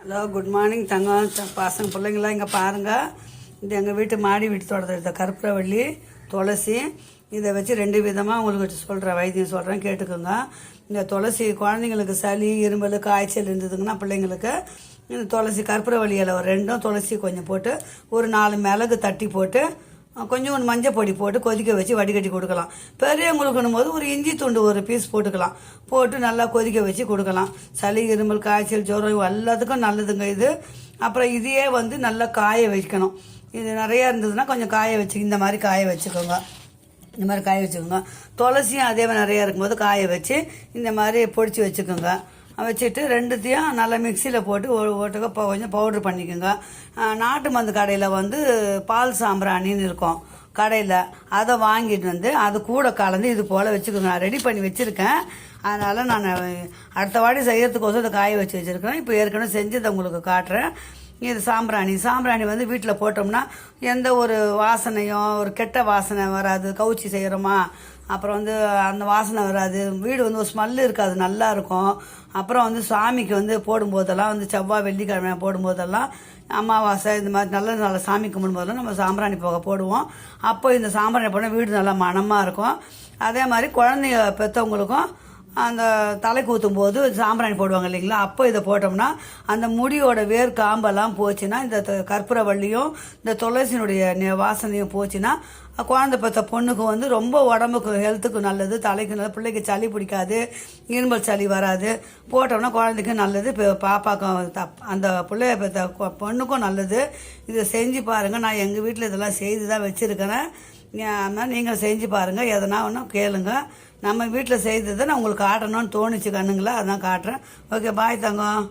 Hello, good morning தங்கம். பசங்க பிள்ளைங்களாம் இங்கே பாருங்கள். இது எங்கள் வீட்டு மாடி வீட்டு தோட்டத்தில் கற்பூரவள்ளி, துளசி. இதை வச்சு 2 விதமாக உங்களுக்கு வச்சு சொல்கிறேன், வைத்தியம் சொல்கிறேன், கேட்டுக்கோங்க. இந்த துளசி குழந்தைங்களுக்கு சளி, இருமல், காய்ச்சல் இருந்ததுங்கன்னா பிள்ளைங்களுக்கு இந்த துளசி கற்பூரவள்ளி இலை ஒரு 2 துளசி கொஞ்சம் போட்டு ஒரு 4 மிளகு தட்டி போட்டு கொஞ்சம் மஞ்சள் பொடி போட்டு கொதிக்க வச்சு வடிகட்டி கொடுக்கலாம். பெரியவங்களுக்குன்னும் போது ஒரு இஞ்சி துண்டு ஒரு பீஸ் போட்டுக்கலாம். போட்டு நல்லா கொதிக்க வச்சு கொடுக்கலாம். சளி, இருமல், காய்ச்சல், ஜுரம் எல்லாத்துக்கும் நல்லதுங்க இது. அப்புறம் இதையே நல்லா காய வைக்கணும். இது நிறையா இருந்ததுன்னா கொஞ்சம் காய வச்சு இந்த மாதிரி காய வச்சுக்கோங்க. இந்த மாதிரி காய வச்சுக்கோங்க. துளசியும் அதே மாதிரி நிறையா இருக்கும்போது காய வச்சு இந்த மாதிரி பொடிச்சு வச்சுக்கோங்க. வச்சுட்டு 2த்தையும் நல்லா மிக்சியில் போட்டு ஓட்டுக்க கொஞ்சம் பவுட்ரு பண்ணிக்கோங்க. நாட்டு மருந்து கடையில் பால் சாம்பிராணின்னு இருக்கும் கடையில், அதை வாங்கிட்டு அது கூட கலந்து இது போல் வச்சுக்கோங்க. நான் ரெடி பண்ணி வச்சுருக்கேன். அதனால் நான் அடுத்த வாட்டி செய்யறதுக்கோசம் இதை காய வச்சு வச்சுருக்கேன். இப்போ ஏற்கனவே செஞ்சதை உங்களுக்கு காட்டுறேன். இது சாம்பிராணி வீட்டில் போட்டோம்னா எந்த ஒரு வாசனையும் ஒரு கெட்ட வாசனை வராது. கவுச்சி செய்கிறோமா, அப்புறம் அந்த வாசனை வராது. வீடு ஒரு ஸ்மெல்லு இருக்காது, நல்லா இருக்கும். அப்புறம் சாமிக்கு போடும்போதெல்லாம் செவ்வாய், வெள்ளிக்கிழமை போடும்போதெல்லாம், அமாவாசை இந்த மாதிரி நல்ல சாமி கும்பிடும்போதெல்லாம் நம்ம சாம்பிராணி போக போடுவோம். அப்போ இந்த சாம்பிராணி போனால் வீடு நல்லா மணமாக இருக்கும். அதே மாதிரி குழந்தைங்க பெற்றவங்களுக்கும் அந்த தலைக்கு ஊற்றும் போது சாம்பிராணி போடுவாங்க இல்லைங்களா, அப்போ இதை போட்டோம்னா அந்த முடியோட வேர் காம்பெல்லாம் போச்சுன்னா, இந்த கற்பூரவள்ளியும் இந்த துளசியினுடைய வாசனையும் போச்சுன்னா குழந்தை பெற்ற பொண்ணுக்கு ரொம்ப உடம்புக்கு ஹெல்த்துக்கு நல்லது, தலைக்கு நல்லது, பிள்ளைக்கு சளி பிடிக்காது, இருமல் சளி வராது. போட்டோம்னா குழந்தைக்கு நல்லது, பாப்பாக்கும் அந்த பிள்ளைய பெற்ற பொண்ணுக்கும் நல்லது. இதை செஞ்சு பாருங்கள். நான் எங்கள் வீட்டில் இதெல்லாம் செய்து தான் வச்சுருக்கிறேன். நீங்கள் செஞ்சு பாருங்கள். எதனா ஒன்றும் கேளுங்க. நம்ம வீட்டில் செய்ததை நான் உங்களுக்கு காட்டணும்னு தோணுச்சு கண்ணுங்களா, அதான் காட்டுறேன். ஓகே, பாய் தங்கம்.